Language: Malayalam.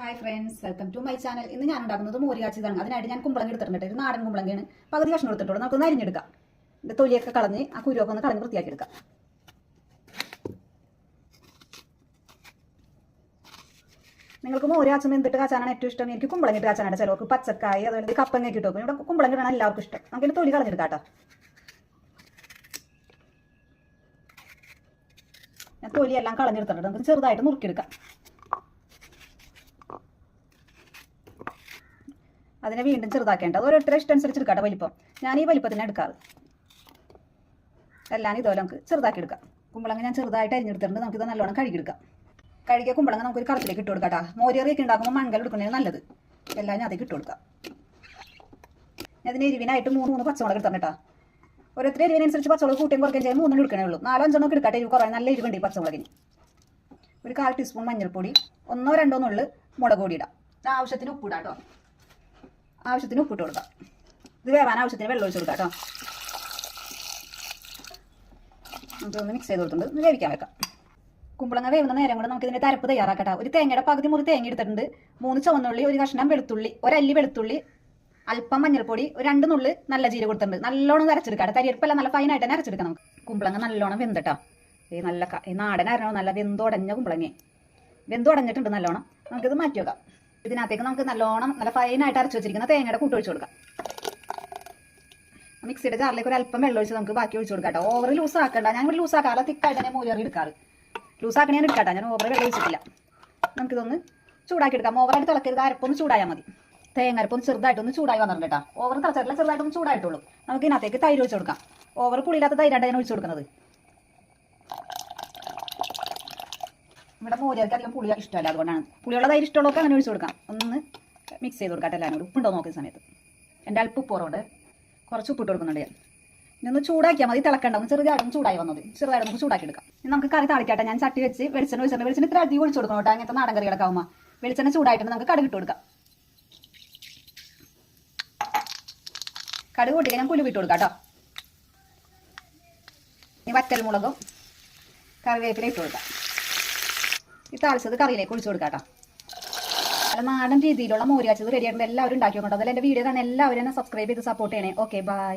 Hi friends, welcome to my channel. ഇന്ന് ഞാൻ ഉണ്ടാക്കുന്നത് മോര് കാച്ചിയതാണ്. അതിനായിട്ട് ഞാൻ കുമ്പളങ്ങ എടുത്തിട്ടുണ്ട്. ഒരു നാടൻ കുമ്പളങ്ങയാണ്. പകുതി കഷ്ണം എടുത്തിട്ടുള്ളൂ. നമുക്കൊന്ന് അരിഞ്ഞെടുക്കാം. ഇതിന്റെ തൊലിയൊക്കെ കളഞ്ഞ് ആ കുരുവൊക്കെ ഒന്ന് കളഞ്ഞ് വൃത്തിയാക്കി എടുക്കാം. നിങ്ങൾക്ക് മോര് കാച്ചുമ്പോൾ എന്തിട്ട് കാച്ചാനാണ് ഏറ്റവും ഇഷ്ടം? എനിക്ക് കുമ്പളങ്ങ ഇട്ട് കാച്ചാനാണ്. ചിലർക്ക് പച്ചക്കായി അതുപോലെ കപ്പങ്ങ ഇട്ട് വെക്കും. ഇവിടെ കുമ്പളങ്ങ ഇടാണ് എല്ലാവർക്കും ഇഷ്ടം. നമുക്കിന്റെ തൊലി കളഞ്ഞെടുക്കാം കേട്ടോ. ഞാൻ തൊലിയെല്ലാം കളഞ്ഞെടുത്തിട്ടുണ്ട്. നമുക്ക് ചെറുതായിട്ട് നുറുക്കിയെടുക്കാം. അതിനെ വീണ്ടും ചെറുതാക്കേണ്ട. അത് ഓരോരുത്തരുടെ ഇഷ്ടം അനുസരിച്ച് എടുക്കാട്ടെ വലിപ്പം. ഞാൻ ഈ വലിപ്പത്തിന് എടുക്കാറ്. എല്ലാം ഇതുപോലെ നമുക്ക് ചെറുതാക്കി എടുക്കാം. കുമ്പളങ്ങ ഞാൻ ചെറുതായിട്ട് അരിഞ്ഞെടുത്തിട്ടുണ്ട്. നമുക്കിത് നല്ലോണം കഴുകിയെടുക്കാം. കഴുകിയ കുമ്പളങ്ങ നമുക്കൊരു കറുപ്പിലേക്ക് ഇട്ട് കൊടുക്കാം. മോരിയറിയൊക്കെ ഉണ്ടാക്കുമ്പോൾ മൺകൽ എടുക്കുന്നതിന് നല്ലത്. എല്ലാം ഞാൻ അതിലേക്ക് ഇട്ട് കൊടുക്കാം. അതിന് എരിവിനായിട്ട് മൂന്ന് പച്ചമുളക് എടുത്താൽ കേട്ടോ. ഓരോരുത്തർ എരിവിനനുസരിച്ച് പച്ചമുളക് കൂട്ടിയും കുറയ്ക്കുകയും ചെയ്യാൻ 3 എടുക്കണേ ഉള്ളൂ. 4-5 ഒക്കെ എടുക്കട്ടെ. എരിവ് കുറേ നല്ല എരിവുണ്ട് ഈ പച്ചമുളകിന്. ഒരു 1/4 ടീസ്പൂൺ മഞ്ഞൾപ്പൊടി, 1-2 നുള്ളു മുളക് പൊടി ഇടാം. ആവശ്യത്തിന് ഉപ്പ് ഇടാം കേട്ടോ. ആവശ്യത്തിന് ഉപ്പിട്ട് കൊടുക്കാം. ഇത് വേവാൻ ആവശ്യത്തിന് വെള്ളം ഒഴിച്ച് കൊടുക്കാം കേട്ടോ. നമുക്കൊന്ന് മിക്സ് ചെയ്ത് കൊടുത്തിട്ടുണ്ട്. ഒന്ന് വേവിക്കാൻ വെക്കാം. കുമ്പളങ്ങ വേവുന്ന നേരം കൂടെ നമുക്ക് ഇതിൻ്റെ തരപ്പ് തയ്യാറാക്കട്ടെ. ഒരു തേങ്ങയുടെ പകുതി മുറി തേങ്ങ എടുത്തിട്ടുണ്ട്. 3 ചുവന്നുള്ളി, ഒരു കഷ്ണം വെളുത്തുള്ളി, ഒരല്ലി വെളുത്തുള്ളി, അല്പം മഞ്ഞൾപ്പൊടി, 2 നുള്ളു നല്ല ജീരകം കൊടുത്തിട്ടുണ്ട്. നല്ലോണം അരച്ചെടുക്കാം. തരിയരപ്പെല്ലാം നല്ല ഫൈനായിട്ട് തന്നെ അരച്ചെടുക്കാം. നമുക്ക് കുമ്പളങ്ങ നല്ലോണം വെന്തട്ടോ. ഈ നാടൻ അരണോ നല്ല വെന്തോടഞ്ഞ കുമ്പളങ്ങ വെന്തോടഞ്ഞിട്ടുണ്ട് നല്ലോണം. നമുക്കിത് മാറ്റി വെക്കാം. ഇതിനകത്തേക്ക് നമുക്ക് നല്ലോണം നല്ല ഫൈനായിട്ട് അരച്ച് വെച്ചിരിക്കുന്ന തേങ്ങയുടെ കൂട്ട് ഒഴിച്ച് കൊടുക്കാം. മിക്സിയുടെ ജാറിലേക്ക് ഒരു അല്പം വെള്ളം ഒഴിച്ച് നമുക്ക് ബാക്കി ഒഴിച്ച് കൊടുക്കാം. ഓവർ ലൂസ് ആക്കണ്ട. ഞാൻ ഇവിടെ ലൂസ് ആക്കാറ് തിക്കായിട്ട് തന്നെ മോര് എടുക്കാറ്. ലൂസ് ആക്കണേ ഞാൻ എടുക്കട്ടെ. ഞാൻ ഓവർ വെള്ളം ഒഴിച്ചിട്ടില്ല. നമുക്കിതൊന്ന് ചൂടാക്കി എടുക്കാം. ഓവറായിട്ട് തിളക്കരുത്. അരപ്പൊന്ന് ചൂടായാൽ മതി. തേങ്ങരപ്പൊന്ന് ചെറുതായിട്ടൊന്ന് ചൂടായി വന്നിട്ടുണ്ട് കേട്ടോ. ഓവർ തിളച്ചിട്ടില്ല, ചെറുതായിട്ടൊന്ന് ചൂടായിട്ടുള്ളൂ. നമുക്ക് ഇതിനകത്തേക്ക് തൈര് ഒഴിച്ച് കൊടുക്കാം. ഓവർ പുളിയില്ലാത്ത തൈരായിട്ട് ഞാൻ ഒഴിച്ച് കൊടുക്കുന്നത്. ഇവിടെ മോരിയർക്ക് അധികം പുളി ഇഷ്ടമല്ല, അതുകൊണ്ടാണ്. പുളിയുള്ള തൈര് ഇഷ്ടമുള്ളതൊക്കെ അങ്ങനെ ഒഴിച്ച് കൊടുക്കാം. ഒന്ന് മിക്സ് ചെയ്ത് കൊടുക്കാം. എല്ലാവരും കൂടി ഉപ്പുണ്ടോ നോക്കുന്ന സമയത്ത്. എൻ്റെ അല്പം ഉപ്പോറുണ്ട്. കുറച്ച് ഉപ്പിട്ട് കൊടുക്കുന്നുണ്ട് ഞാൻ. ഇനി ഒന്ന് ചൂടാക്കിയാൽ മതി. തിളക്കണ്ട. ഒന്ന് ചെറുതായിട്ടൊന്ന് ചൂടായി വന്നത്. ചെറുതായിട്ട് നമുക്ക് ചൂടാക്കി എടുക്കാം. ഇനി നമുക്ക് കറി താളിക്കട്ടെ. ഞാൻ ചട്ടി വെച്ച് വെളിച്ചെണ്ണ ഒഴിച്ചിട്ടുണ്ട്. വെളിച്ചെണ്ണ ഇത്ര അധികം ഒഴിച്ച് കൊടുക്കണം കേട്ടോ. അങ്ങനത്തെ നാടൻ കറികളൊക്കെ ആവുമ്പോൾ വെളിച്ചെണ്ണ ചൂടായിട്ടുണ്ട്. നമുക്ക് കടുക് ഇട്ട് കൊടുക്കാം. കടുക് കൂട്ടിക്കാൻ ഞാൻ കുലുവിട്ട് കൊടുക്കാം കേട്ടോ. ഇനി വറ്റൽ മുളകും കറിവേപ്പില ഇട്ട് കൊടുക്കാം. ഈ താളിച്ചത് കറിയിലേക്ക് ഒഴിച്ചു കൊടുക്കാം കേട്ടോ. നല്ല നാടൻ രീതിയിലുള്ള മോര് കാച്ചിയത് റെഡിയായിട്ടുണ്ട്. എല്ലാവരും ഉണ്ടാക്കി നോക്കട്ടോ. അതിൽ എൻ്റെ വീഡിയോ കാണാൻ എല്ലാവരും എന്നെ സബ്സ്ക്രൈബ് ചെയ്ത് സപ്പോർട്ട് ചെയ്യണേ. Okay, by.